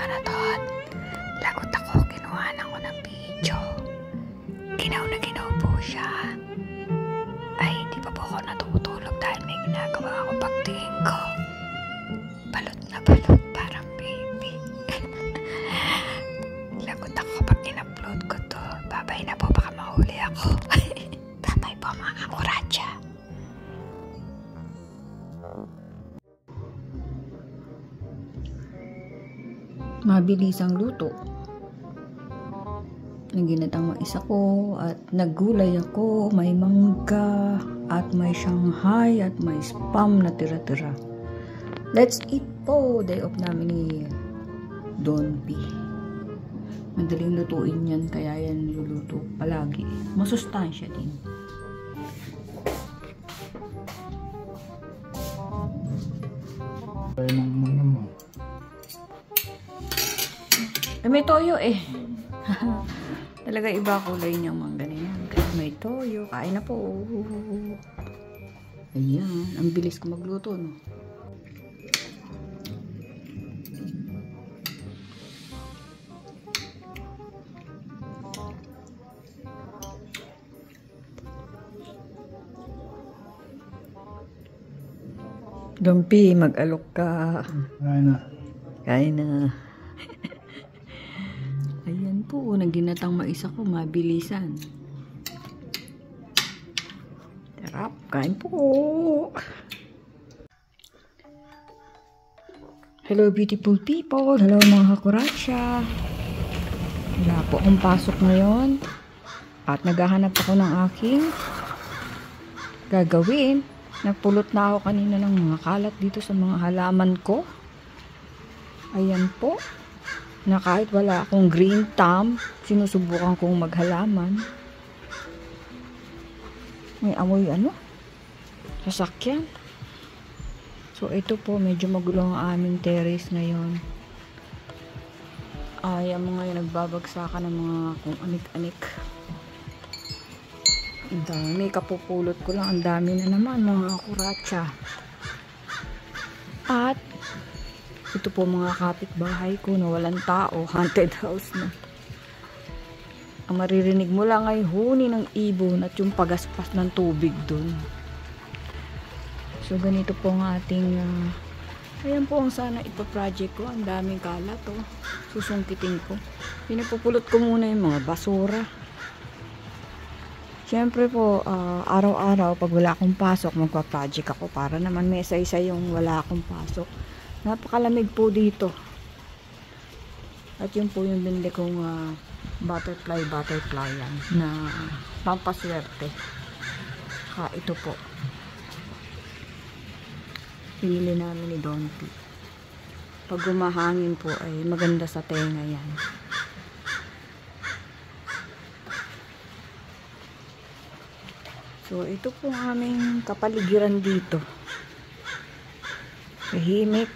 Jonathan. Lagot ako, kinuhanan ko ng video. Ginaw na ginaw po siya. Ay, hindi pa po ako natutulog dahil may ginagawa ako pagtingin ko. Balot na balot, parang baby. Lagot ako pag in-upload ko to. Babay na po, baka mahuli ako. Babay po mga kuradya. Mabilis ang luto. Naginatang mais ako at naggulay ako, may mangga at may Shanghai at may spam na tira-tira. Let's eat po! Day off namin ni Don P. Madaling lutuin yan, kaya yan niluluto palagi. Masustansya din. May toyo eh. Talaga iba kulay niyang mangga na yan. Kasi may toyo. Kain na po. Ayan. Ang bilis ko magluto, no? Dompi, mag-alok ka. Kain na. Kain na. Ayan po, naginatang mais ako, mabilisan. Sarap, kain po. Hello beautiful people, hello mga kakuratsya. Wala po akong pasok ngayon. At naghahanap ako ng aking gagawin. Nagpulot na ako kanina ng mga kalat dito sa mga halaman ko. Ayan po. Na kahit wala akong green thumb, sinusubukan kong maghalaman. May amoy sasakyan. So ito po, medyo magulo ang aming terrace ngayon. Ay, ang mga nagbabagsakan ng mga kung anik-anik. Ang dami, kapupulot ko lang. Ang dami na naman mga kuratsa. At ito po mga kapitbahay ko na walang tao, haunted house na. Ang maririnig mo lang ay huni ng ibon at yung pagaspas ng tubig dun. So ganito po ang ating ayan po ang sana ipa-project ko. Ang daming kalat susungkitin ko. Pinapupulot ko muna yung mga basura. Siyempre po araw-araw pag wala akong pasok magpa-project ako para naman may isa-isa yung wala akong pasok. Napakalamig po dito. At yun po yung binili kong butterfly yan na pampaswerte. Ito po. Pinili namin ni Don P. Pag gumahangin po ay maganda sa tenga yan. So ito po ang aming kapaligiran dito. Tahimik.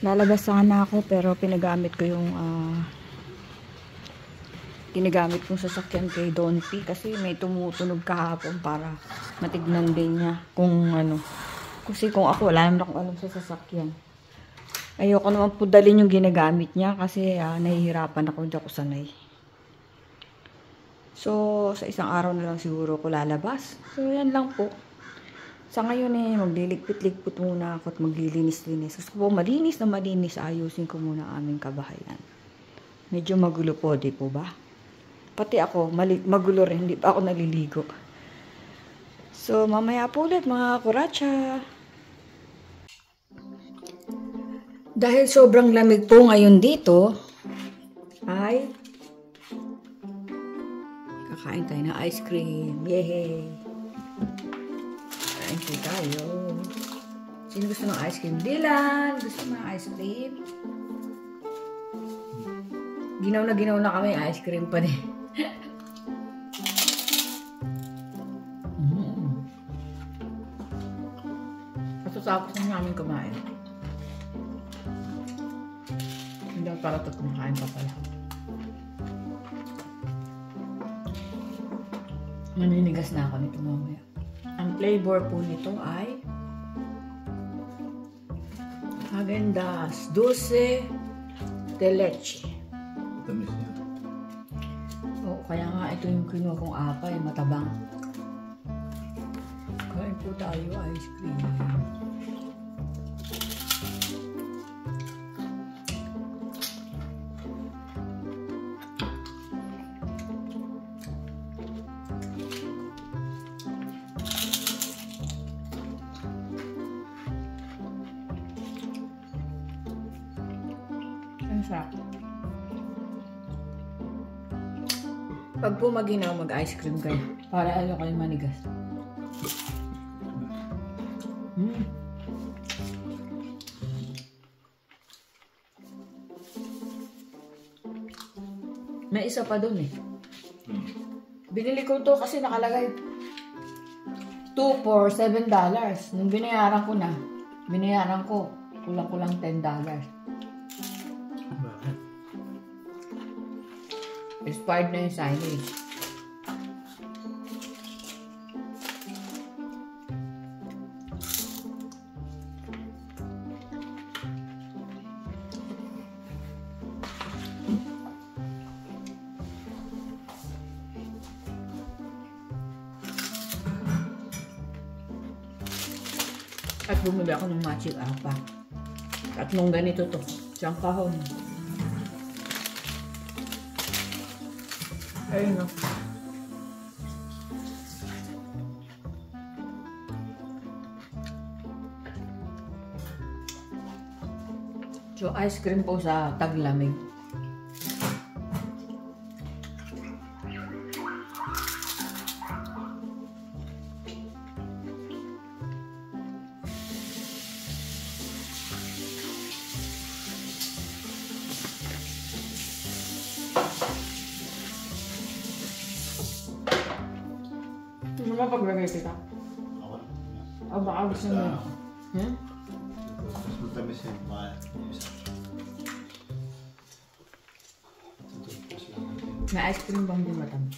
Lalabas sana ako pero pinagamit ko yung ginagamit kong sasakyan kay Don P kasi may tumutunog kahapon para matignan din niya kung kasi kung ako wala naman akong alam sa sasakyan. Ayoko naman po dalhin yung ginagamit niya kasi nahihirapan ako, hindi ako sanay. So, sa isang araw na lang siguro ko lalabas. So, yan lang po. Sa ngayon magliligpit-ligpit muna ako at maglilinis-linis. Gusto po malinis na malinis, ayusin ko muna aming kabahayan. Medyo magulo po, di po ba? Pati ako, magulo rin, hindi pa ako naliligo. So, mamaya po ulit mga kuratsa. Dahil sobrang lamig po ngayon dito, ay kakain tayo ng ice cream. Yay! Kain po tayo. Sino gusto ng ice cream? Dylan! Gusto mo ng ice cream? Ginaw na kami. Ice cream pa din. Tapos na namin kumain. Hindi ako para kumakain pa pala. Maninigas na ako nito mamaya. Ang flavor po nito ay Häagen-Dazs dulce de leche. Tamis niya. Oo, kaya nga ito yung kinuha kong apay, matabang. Kain po tayo ice cream. Ang sarap. Pag po maginaw, mag-ice cream kayo. Para ayaw kayo manigas. May isa pa dun eh. Binili ko to kasi nakalagay 2 for $7. Nung binayaran ko, kulang-kulang $10. Bakit? Expired na yung signage. At bumili ako ng matching apa. Tatlong ganito to. Siyang kahon. Ayun no. So, ice cream po sa taglamig. Ano ba paglagay kita? Ako. O baka gusto mo? Hmm? Mas matamis yan. May ice cream bang di matamis?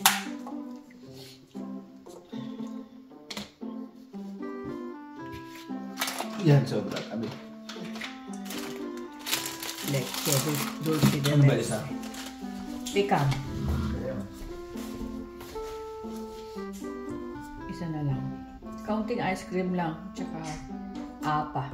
Yan, sobra. Abi. Leche, dulce de Ano ba leche. isa? Pecan. Kaya. Isa na lang. Counting ice cream lang, tsaka apa.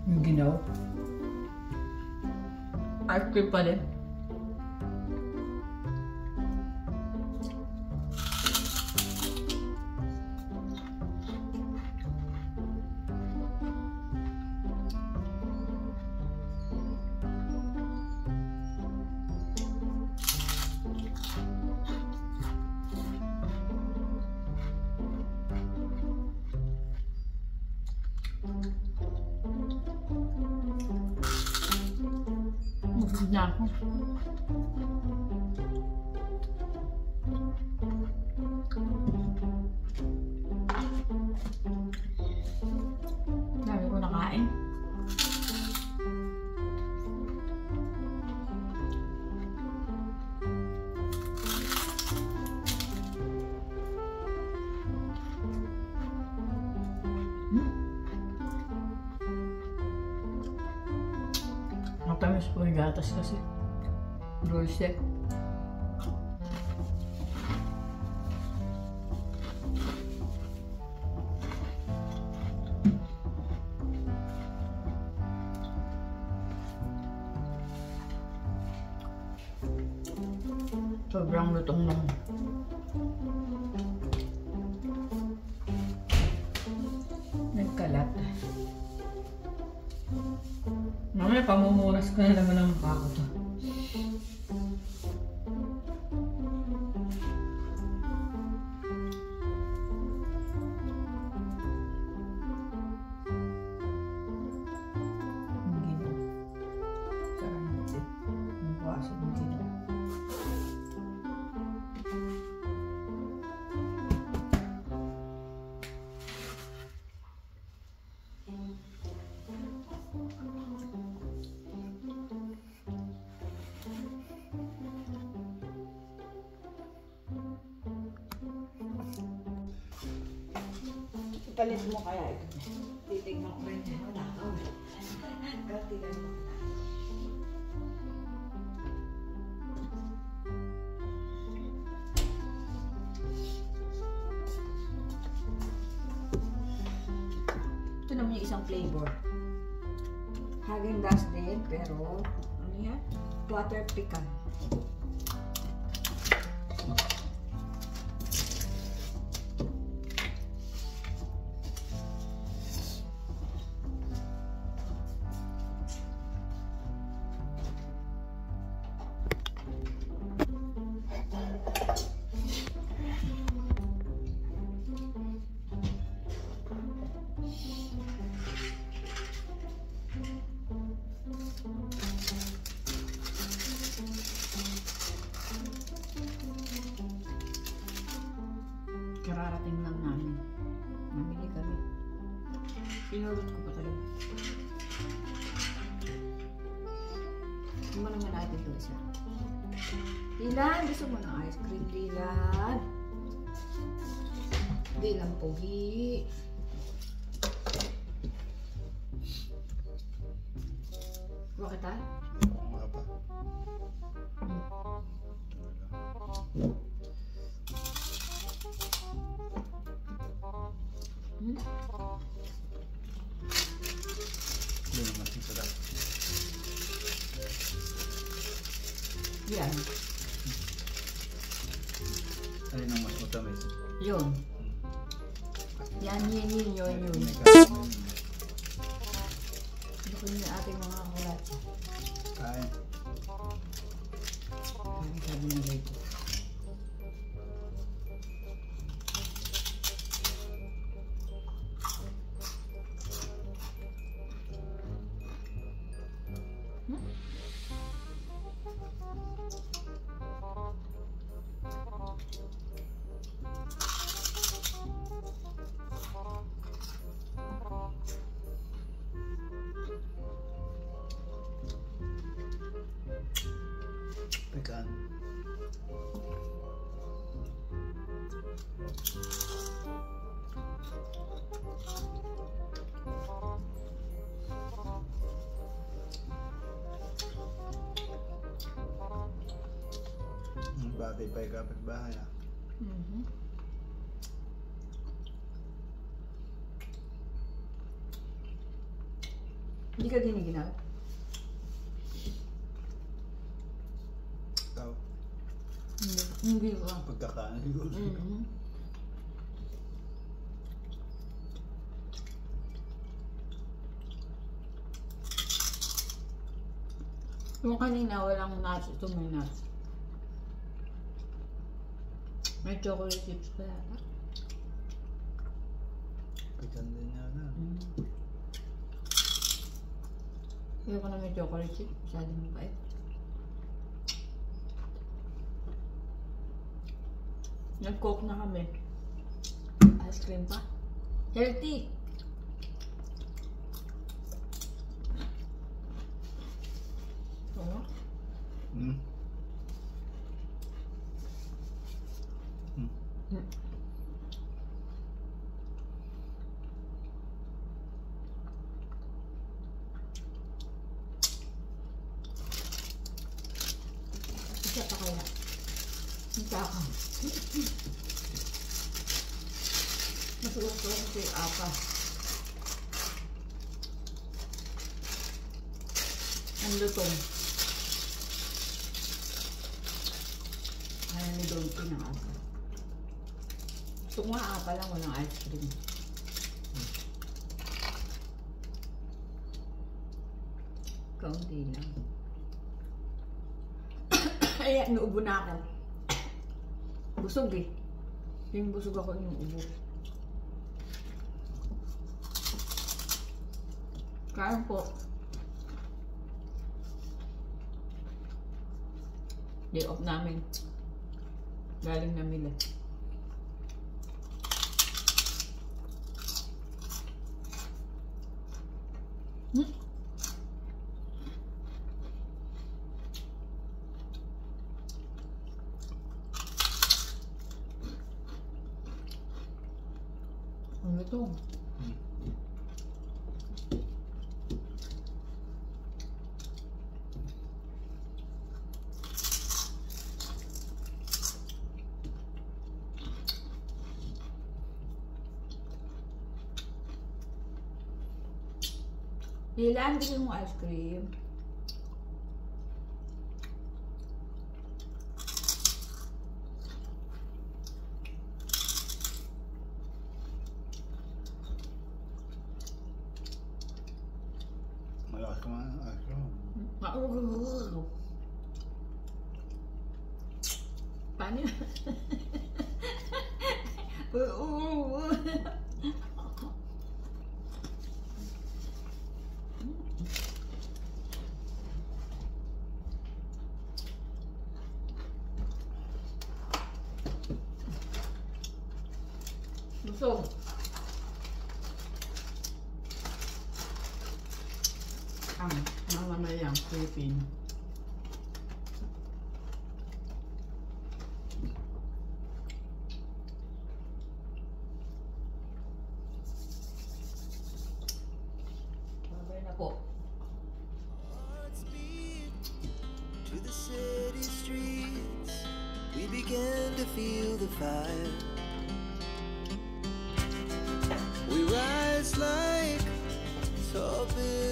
Yung ginaw. Ice cream pa din. Mabusog na ako. Dami ko nakain. Matamis po yung gatas kasi. Dulce. Sobrang lutong lang. Nagkalat. Mamaya pamumunas ko na naman ang mukha ko to. Palit mo kaya ito. Titignan ko rin yan. Wala ka. Gatigan mo. Ito naman yung isang flavor. Häagen-Dazs din, pero ano yan? Butter pecan. Kararating lang namin. Mamili kami. Pinulot ko pa talaga. Ano naman natin ito isa? Dilan, gusto mo ng ice cream, Dilan? Dilan, pogi. Bakit ha? Mga pa. Hindi naman ang sarap. Yan. Alin ang mas matamis? Yun. Yan, yun. Lukunin na ating mga kulat. Kain. Ang sabi na dito. Pecan. Bagay pa yung kapitbahay ah. Hindi ka giniginaw? Ikaw, Hindi ba? pagkakain ko. Yung kanina walang nuts, ito may nuts. May chocolate chips pa yata. Pecan din yata. Ayoko na may chocolate chip. Masyadong mapait. Nag-coke na kami. Ice cream pa. Healthy! Oo. Isa pa kaya? Isa ka. Masuot ko kasi apa. Ang lutong. Ayaw ni Donkey ng apa. Ito nga apa lang, walang ice cream. Kaunti lang. Ay, naubo na ako. Busog eh. Yung busog ako yung ubo. Kain po. Day off namin. Galing na Mila. Ano ito? Ilan din mo ice cream? Malakas ka man. Paano yun? Busog. Mamamayang Philippine. Babay na po. To the city streets, we began to feel the fire. We rise like tall buildings.